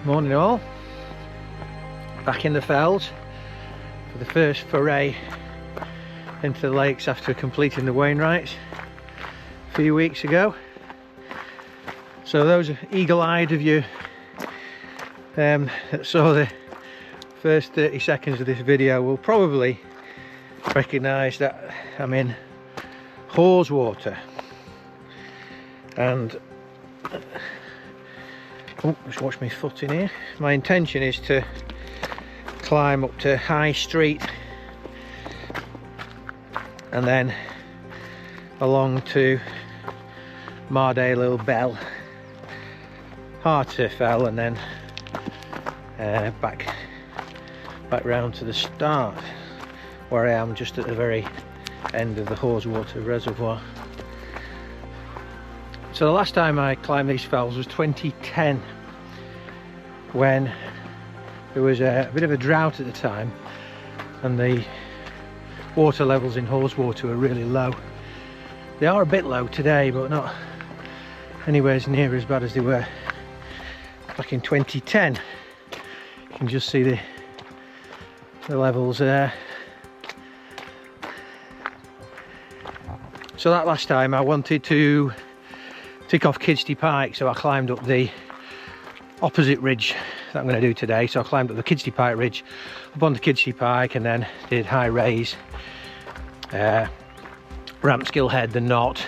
Morning all, back in the fells for the first foray into the lakes after completing the Wainwrights a few weeks ago. So those eagle-eyed of you that saw the first 30 seconds of this video will probably recognise that I'm in Haweswater, and oh, just watch my foot in here. My intention is to climb up to High Street and then along to Mardale Ill Bell, Harter Fell, and then back round to the start where I am, just at the very end of the Haweswater Reservoir. So the last time I climbed these fells was 2010, when there was a bit of a drought at the time and the water levels in Haweswater were really low. They are a bit low today, but not anywhere near as bad as they were back in 2010. You can just see the levels there. So that last time I wanted to tick off Kidsty Pike, so I climbed up the opposite ridge that I'm going to do today. So I climbed up the Kidsty Pike ridge, up onto Kidsty Pike, and then did High Raise, Ranulph Head, the Knot,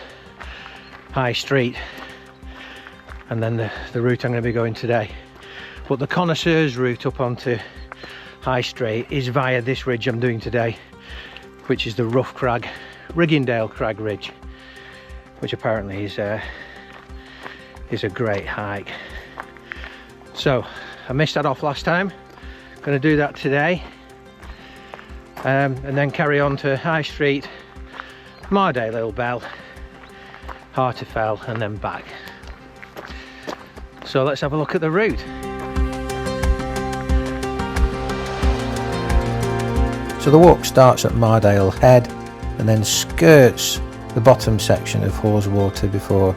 High Street, and then the route I'm going to be going today. But the connoisseurs route up onto High Street is via this ridge I'm doing today, which is the Rough Crag, Riggindale Crag Ridge, which apparently is a great hike. So I missed that off last time. Going to do that today, and then carry on to High Street, Mardale Ill Bell, Harter Fell, and then back. So let's have a look at the route. So the walk starts at Mardale Head and then skirts the bottom section of Haweswater before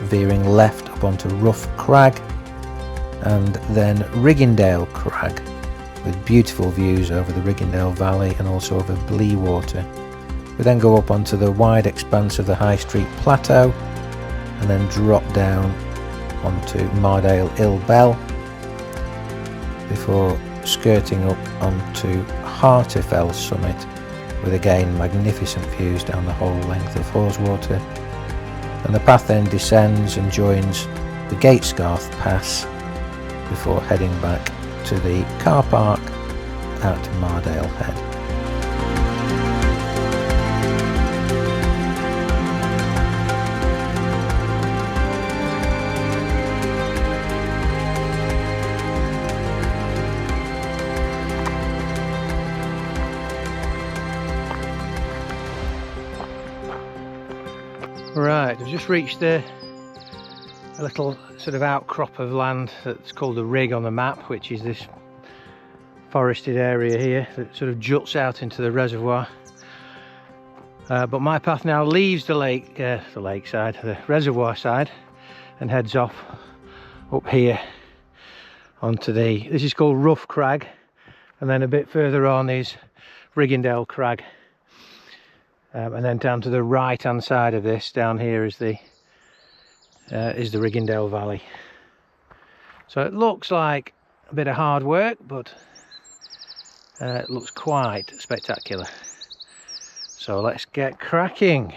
veering left up onto Rough Crag and then Riggindale Crag, with beautiful views over the Riggindale Valley and also over Blee Water. We then go up onto the wide expanse of the High Street Plateau and then drop down onto Mardale Ill Bell before skirting up onto Harter Fell summit, with again magnificent views down the whole length of Haweswater. And the path then descends and joins the Gatesgarth Pass before heading back to the car park at Mardale Head. Right, I've just reached a little sort of outcrop of land that's called a rig on the map, which is this forested area here that sort of juts out into the reservoir. But my path now leaves the lakeside, the reservoir side, and heads off up here onto this is called Rough Crag, and then a bit further on is Riggindale Crag. And then down to the right hand side of this, down here, is the Riggindale Valley. So it looks like a bit of hard work, but it looks quite spectacular. So let's get cracking.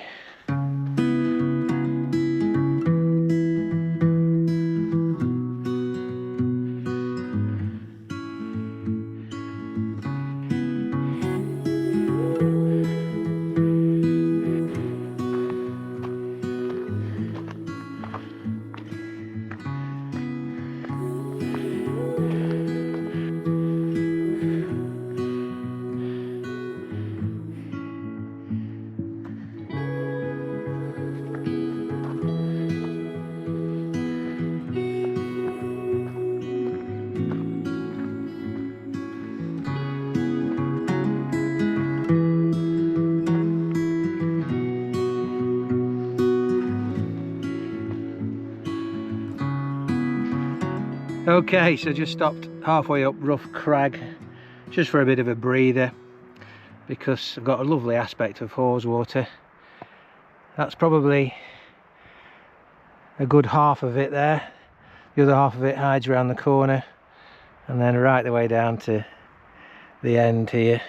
Okay, so just stopped halfway up Rough Crag just for a bit of a breather, because I've got a lovely aspect of Haweswater. That's probably a good half of it there. The other half of it hides around the corner, and then right the way down to the end here,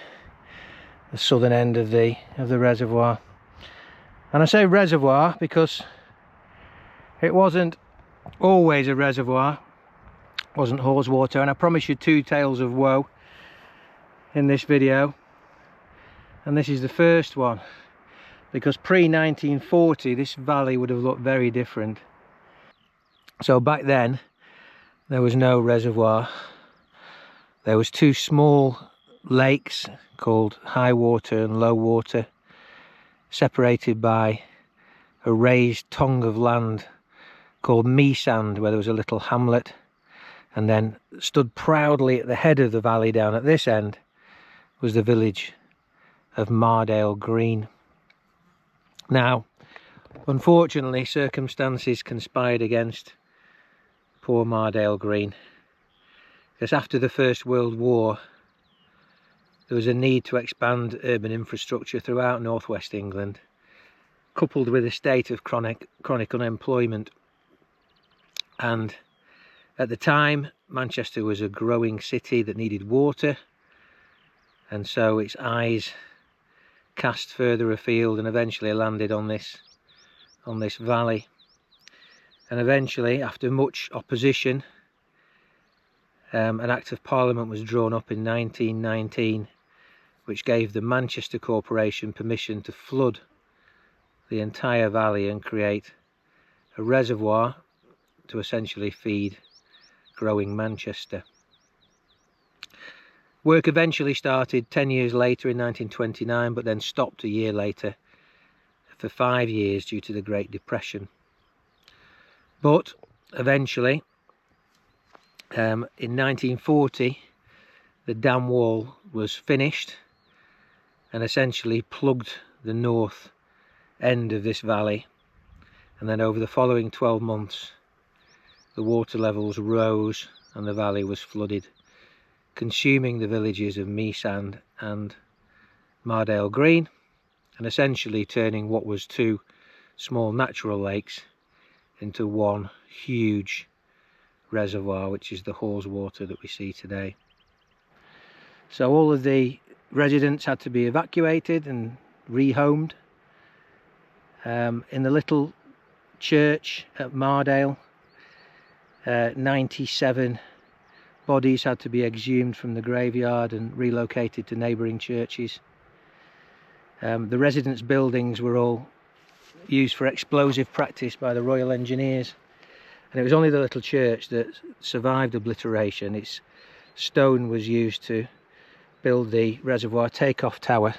the southern end of the reservoir. And I say reservoir because it wasn't always a reservoir, wasn't Haweswater, and I promise you 2 tales of woe in this video, and this is the first one, because pre-1940 this valley would have looked very different. So back then there was no reservoir. There was 2 small lakes called high water and low water, separated by a raised tongue of land called Meesand, where there was a little hamlet, and then stood proudly at the head of the valley down at this end was the village of Mardale Green. Now, unfortunately, circumstances conspired against poor Mardale Green, because after the First World War there was a need to expand urban infrastructure throughout northwest England, coupled with a state of chronic unemployment. And at the time, Manchester was a growing city that needed water, and so its eyes cast further afield and eventually landed on this valley. And eventually, after much opposition, an Act of Parliament was drawn up in 1919, which gave the Manchester Corporation permission to flood the entire valley and create a reservoir to essentially feed growing Manchester. Work eventually started 10 years later in 1929, but then stopped a year later for 5 years due to the Great Depression. But eventually, in 1940, the dam wall was finished and essentially plugged the north end of this valley, and then over the following 12 months the water levels rose and the valley was flooded, consuming the villages of Meesand and Mardale Green, and essentially turning what was 2 small natural lakes into one huge reservoir, which is the Haweswater that we see today. So all of the residents had to be evacuated and rehomed. In the little church at Mardale, 97 bodies had to be exhumed from the graveyard and relocated to neighbouring churches. The residents' buildings were all used for explosive practice by the Royal Engineers, and it was only the little church that survived obliteration. Its stone was used to build the reservoir takeoff tower,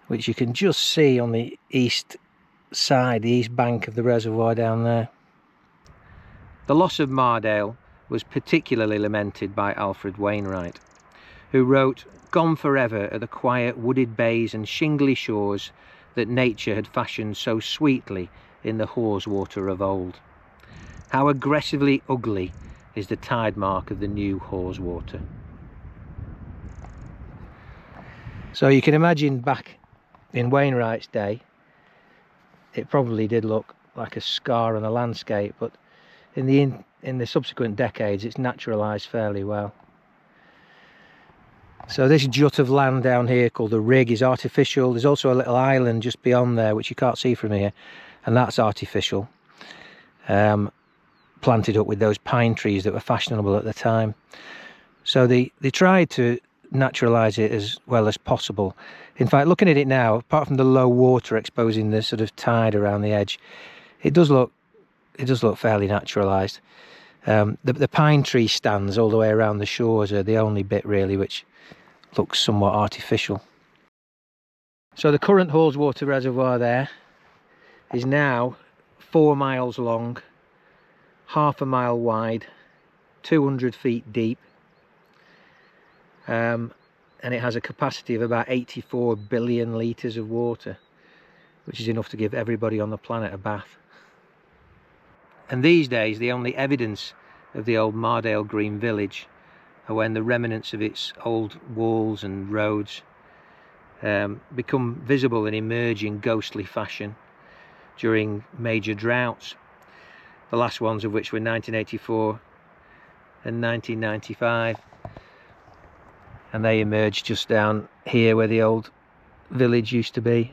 which you can just see on the east side, the east bank of the reservoir down there. The loss of Mardale was particularly lamented by Alfred Wainwright, who wrote, "Gone forever are the quiet wooded bays and shingly shores that nature had fashioned so sweetly in the Haweswater of old. How aggressively ugly is the tide mark of the new Haweswater." So you can imagine back in Wainwright's day, it probably did look like a scar on the landscape, but in the subsequent decades it's naturalised fairly well. So this jut of land down here called the Rig is artificial. There's also a little island just beyond there which you can't see from here, and that's artificial, planted up with those pine trees that were fashionable at the time. So they tried to naturalise it as well as possible. In fact, looking at it now, apart from the low water exposing the sort of tide around the edge, it does look fairly naturalised. The pine tree stands all the way around the shores are the only bit really which looks somewhat artificial. So the current Haweswater Reservoir there is now 4 miles long, half a mile wide, 200 feet deep, and it has a capacity of about 84 billion litres of water, which is enough to give everybody on the planet a bath. And these days the only evidence of the old Mardale Green village, when the remnants of its old walls and roads become visible and emerge in ghostly fashion during major droughts, the last ones of which were 1984 and 1995, and they emerged just down here where the old village used to be.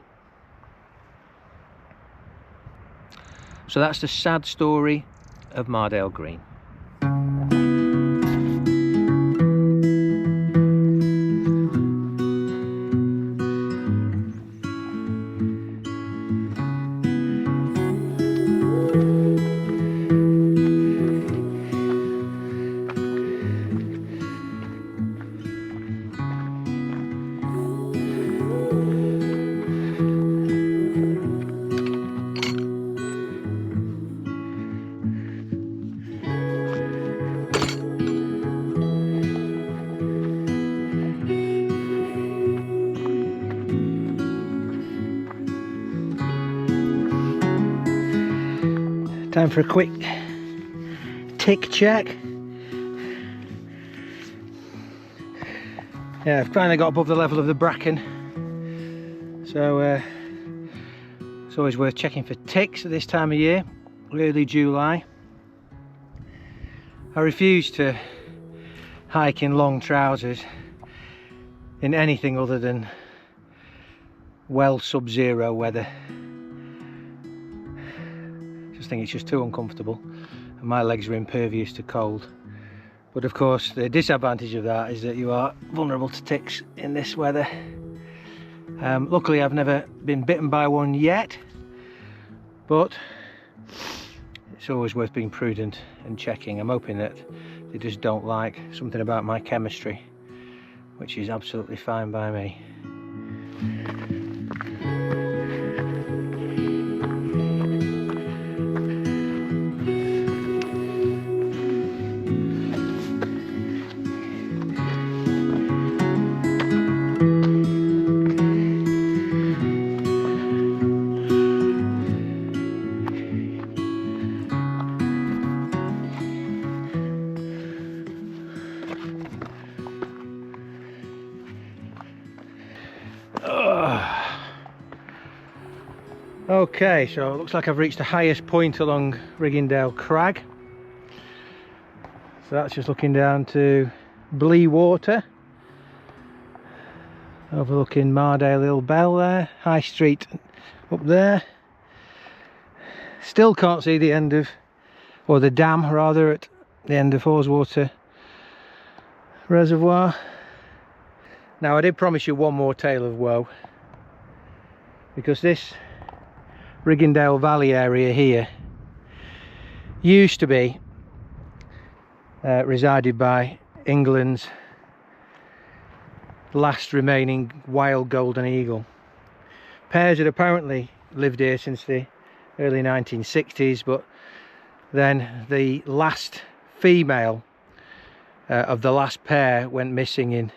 So that's the sad story of Mardale Green. Time for a quick tick check. Yeah, I've finally got above the level of the bracken, so it's always worth checking for ticks at this time of year, early July. I refuse to hike in long trousers in anything other than well sub-zero weather. I think it's just too uncomfortable, and my legs are impervious to cold. But of course the disadvantage of that is that you are vulnerable to ticks in this weather. Luckily I've never been bitten by one yet, but it's always worth being prudent and checking. I'm hoping that they just don't like something about my chemistry, which is absolutely fine by me. Okay, so it looks like I've reached the highest point along Riggindale Crag. So that's just looking down to Blee Water, overlooking Mardale Ill Bell there, High Street up there. Still can't see the end of, or the dam rather, at the end of Haweswater Reservoir. Now I did promise you one more tale of woe, because this Riggindale Valley area here used to be resided by England's last remaining wild golden eagle. Pairs had apparently lived here since the early 1960s, but then the last female of the last pair went missing in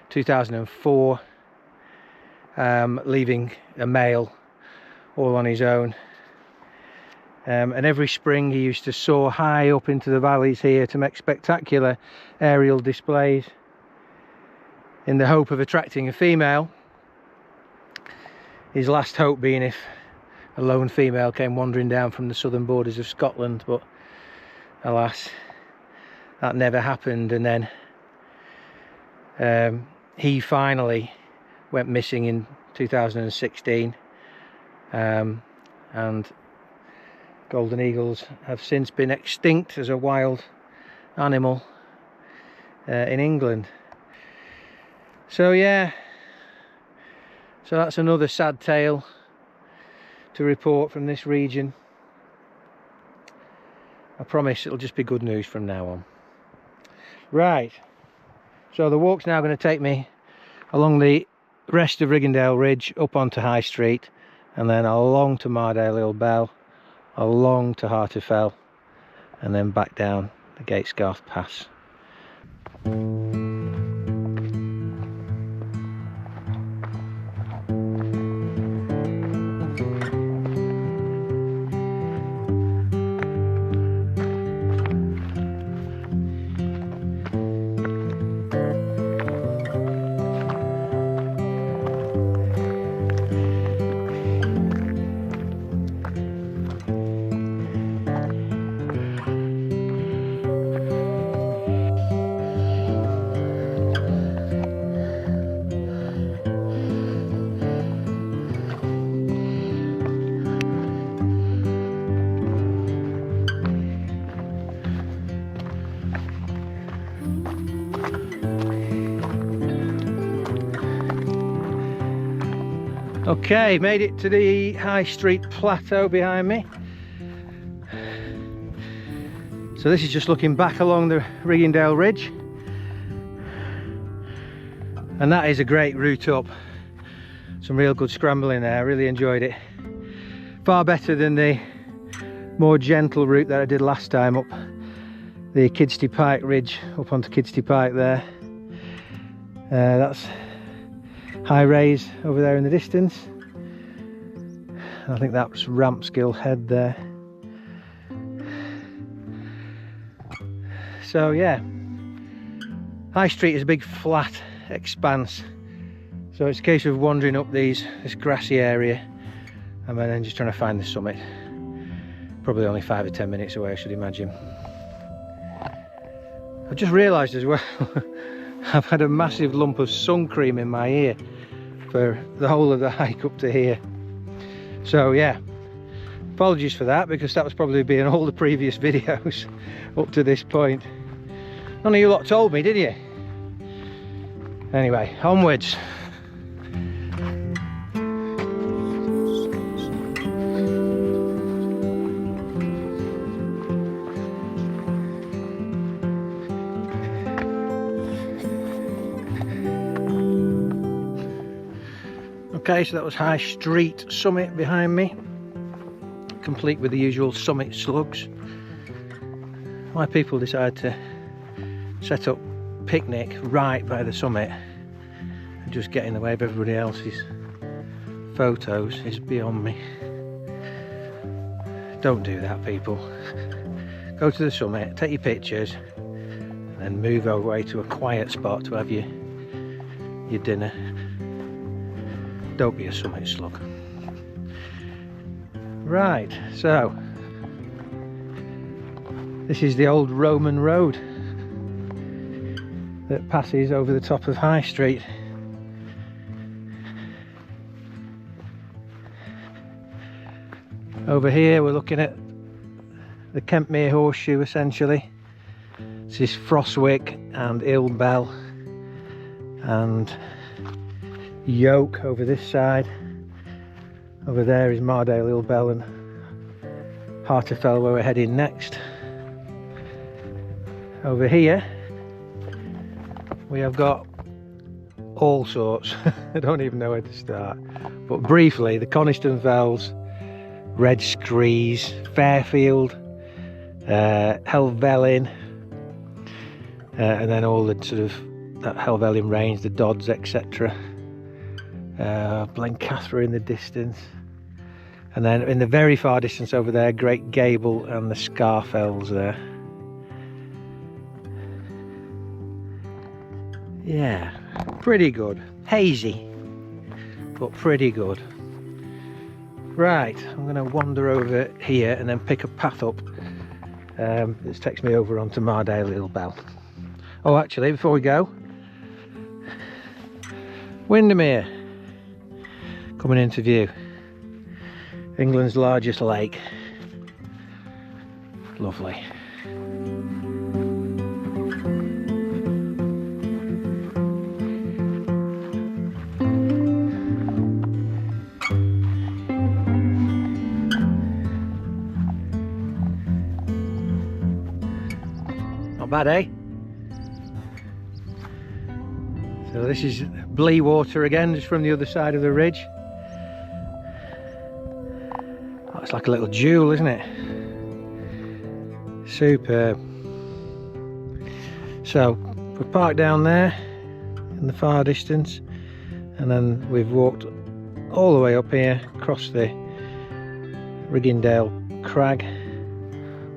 2004, leaving a male all on his own. And every spring he used to soar high up into the valleys here to make spectacular aerial displays in the hope of attracting a female. His last hope being if a lone female came wandering down from the southern borders of Scotland, but alas, that never happened. And then he finally went missing in 2016, and golden eagles have since been extinct as a wild animal in England. So yeah, so that's another sad tale to report from this region. I promise it'll just be good news from now on. Right, so the walk's now going to take me along the rest of Riggindale Ridge up onto High Street, and then along to Mardale Ill Bell, along to Harter Fell, and then back down the Gatesgarth Pass. Okay, made it to the High Street plateau behind me. So this is just looking back along the Riggindale Ridge, and that is a great route up. Some real good scrambling there, really enjoyed it. Far better than the more gentle route that I did last time up the Kidsty Pike Ridge, up onto Kidsty Pike there. That's High Raise over there in the distance. I think that's Ranulph Head there. So yeah, High Street is a big flat expanse, so it's a case of wandering up this grassy area and then just trying to find the summit. Probably only 5 or 10 minutes away, I should imagine. I've just realised as well I've had a massive lump of sun cream in my ear for the whole of the hike up to here. So yeah, apologies for that, because that was probably being all the previous videos up to this point. None of you lot told me, did you? Anyway, onwards. Okay, so that was High Street summit behind me, complete with the usual summit slugs. Why people decide to set up picnic right by the summit and just get in the way of everybody else's photos is beyond me. Don't do that, people. Go to the summit, take your pictures, and then move away to a quiet spot to have your dinner. Don't be a summit slug. Right, so this is the old Roman road that passes over the top of High Street. Over here we're looking at the Kentmere Horseshoe essentially. This is Frostwick and Ill Bell and Yoke over this side. Over there is Mardale Ill Bell and Harter Fell, where we're heading next. Over here we have got all sorts. I don't even know where to start, but briefly the Coniston Fells, Red Screes, Fairfield, Helvellyn, and then all the sort of that Helvellyn range, the Dodds, etc. Blencathra in the distance, and then in the very far distance over there, Great Gable and the Scarfells there. Yeah, pretty good. Hazy, but pretty good. Right, I'm going to wander over here and then pick a path up that takes me over onto Mardale Ill Bell. Oh, actually, before we go, Windermere coming into view. England's largest lake. Lovely. Not bad, eh? So this is Blee water again, just from the other side of the ridge. Oh, it's like a little jewel, isn't it? Superb. So we're parked down there in the far distance, and then we've walked all the way up here, across the Riggindale Crag,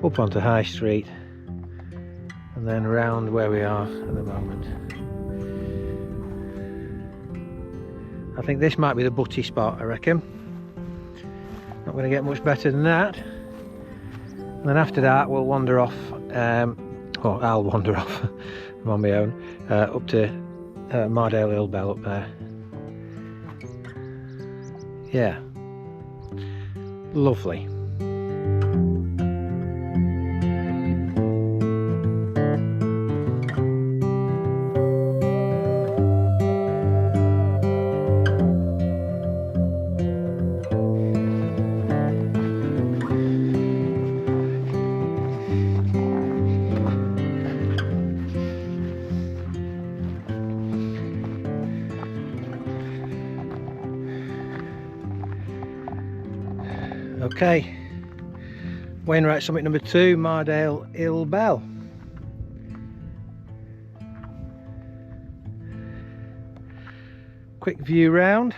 up onto High Street, and then round where we are at the moment. I think this might be the butty spot, I reckon. Not going to get much better than that. And then after that we'll wander off, or I'll wander off, I'm on my own, up to Mardale Ill Bell up there. Yeah, lovely. Okay, Wainwright Summit number 2, Mardale Ill Bell. Quick view round.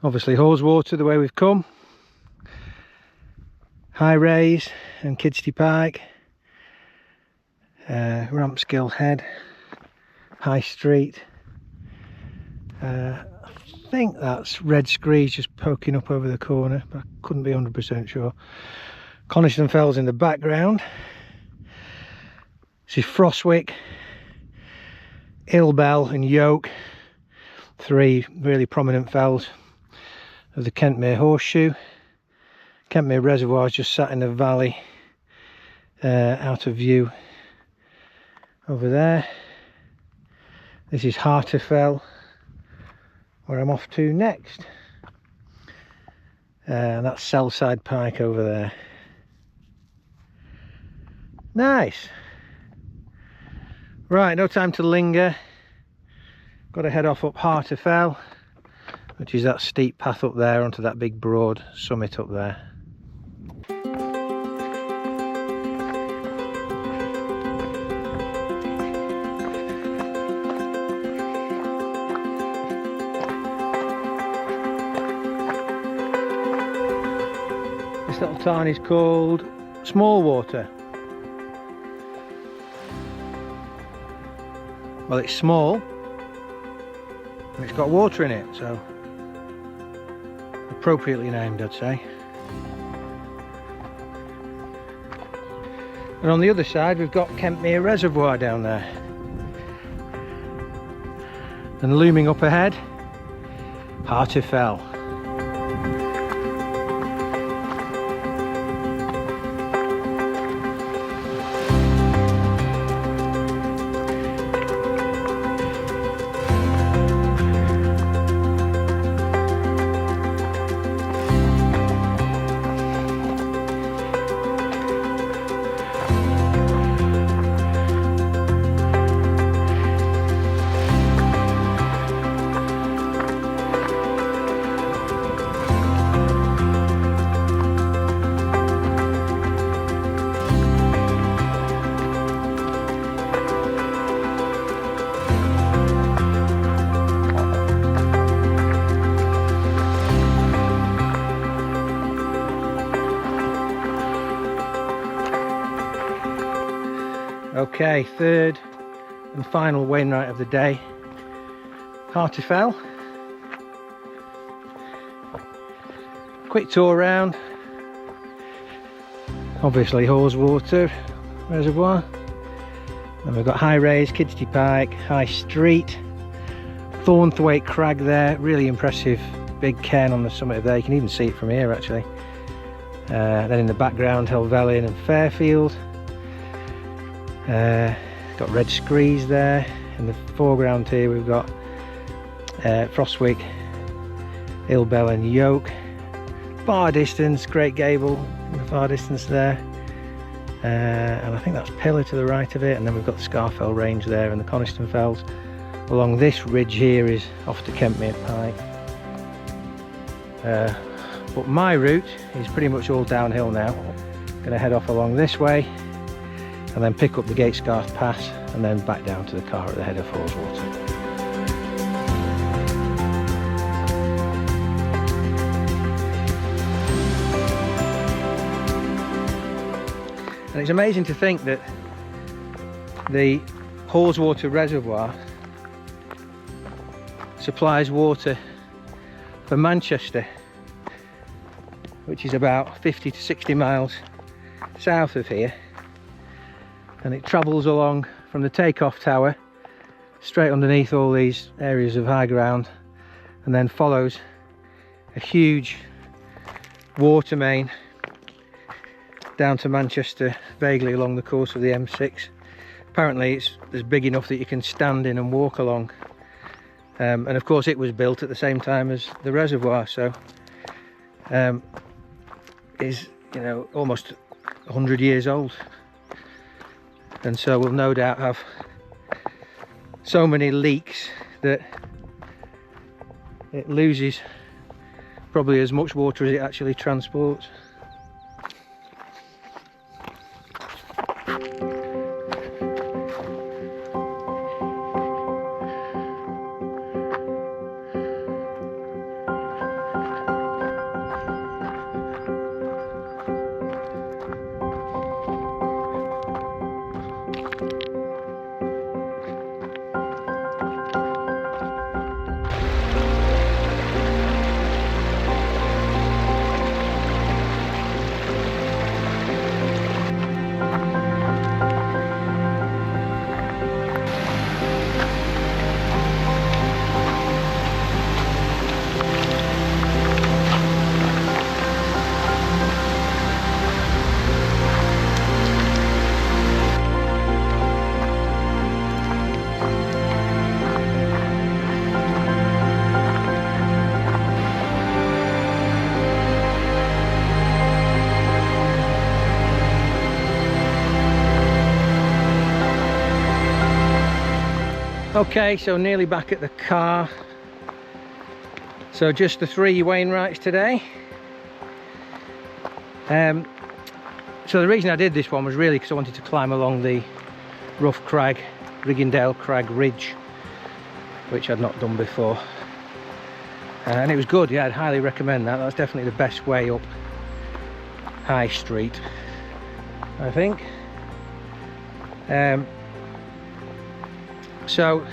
Obviously Haweswater the way we've come. High Raise and Kidsty Pike. Ranulph Head. High Street. I think that's Red Screes just poking up over the corner, but I couldn't be 100% sure. Coniston Fell's in the background. This is Frostwick, Ill Bell and Yoke, 3 really prominent fells of the Kentmere Horseshoe. Kentmere Reservoir is just sat in the valley, out of view over there. This is Harter Fell, where I'm off to next. And that's Sellside Pike over there. Nice. Right, no time to linger. Got to head off up Harter Fell, which is that steep path up there onto that big broad summit up there. This little tarn is called Smallwater. Well, it's small and it's got water in it, so appropriately named, I'd say. And on the other side we've got Kentmere Reservoir down there, and looming up ahead, Harter Fell. Okay, third and final Wainwright of the day, Harter Fell. Quick tour round. Obviously Haweswater Reservoir. Then we've got High Raise, Kidsty Pike, High Street, Thornthwaite Crag there, really impressive big cairn on the summit of there, you can even see it from here actually. Then in the background Helvellyn and Fairfield. Got Red Screes there. In the foreground here we've got Frostwick, Ill Bell and Yoke. Far distance, Great Gable in the far distance there. And I think that's Pillar to the right of it, and then we've got the Scafell Range there and the Coniston Fells. Along this ridge here is off to Kentmere Pike. But my route is pretty much all downhill now. Going to head off along this way and then pick up the Gatescarth Pass and then back down to the car at the head of Haweswater. And it's amazing to think that the Haweswater Reservoir supplies water for Manchester, which is about 50 to 60 miles south of here. And it travels along from the takeoff tower straight underneath all these areas of high ground, and then follows a huge water main down to Manchester, vaguely along the course of the M6. Apparently it's big enough that you can stand in and walk along, and of course it was built at the same time as the reservoir, so is, you know, almost 100 years old. And so we'll no doubt have so many leaks that it loses probably as much water as it actually transports. Okay, so nearly back at the car. So just the 3 Wainwrights today. So the reason I did this one was really because I wanted to climb along the rough crag, Riggindale Ridge, which I'd not done before. And it was good, yeah, I'd highly recommend that. That's definitely the best way up High Street, I think. So,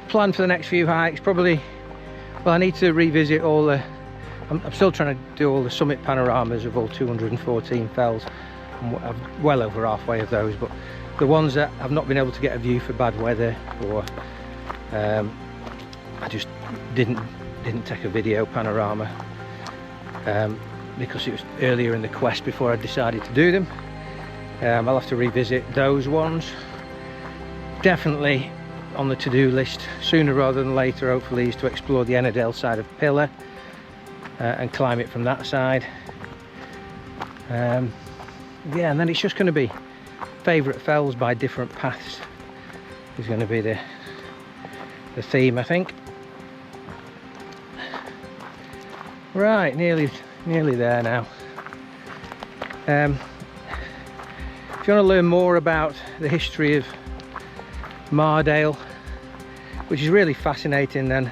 plan for the next few hikes, probably, well, I need to revisit all the, I'm still trying to do all the summit panoramas of all 214 fells. I'm well over halfway of those, but the ones that I've not been able to get a view for bad weather, or I just didn't take a video panorama because it was earlier in the quest before I decided to do them. I'll have to revisit those ones. Definitely on the to-do list sooner rather than later, hopefully, is to explore the Ennerdale side of Pillar and climb it from that side. Yeah, and then it's just going to be favourite fells by different paths is going to be the theme, I think. Right, nearly there now. If you want to learn more about the history of Mardale, which is really fascinating, then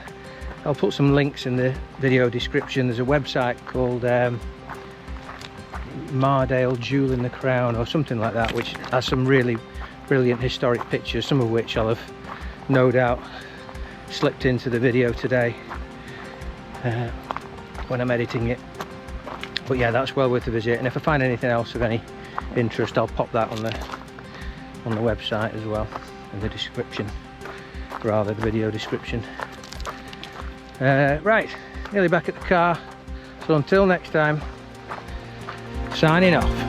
I'll put some links in the video description. There's a website called Mardale Jewel in the Crown or something like that, which has some really brilliant historic pictures, some of which I'll have no doubt slipped into the video today when I'm editing it. But yeah, that's well worth a visit, and if I find anything else of any interest, I'll pop that on the website as well, in the description, rather the video description. Right, nearly back at the car, so until next time, signing off.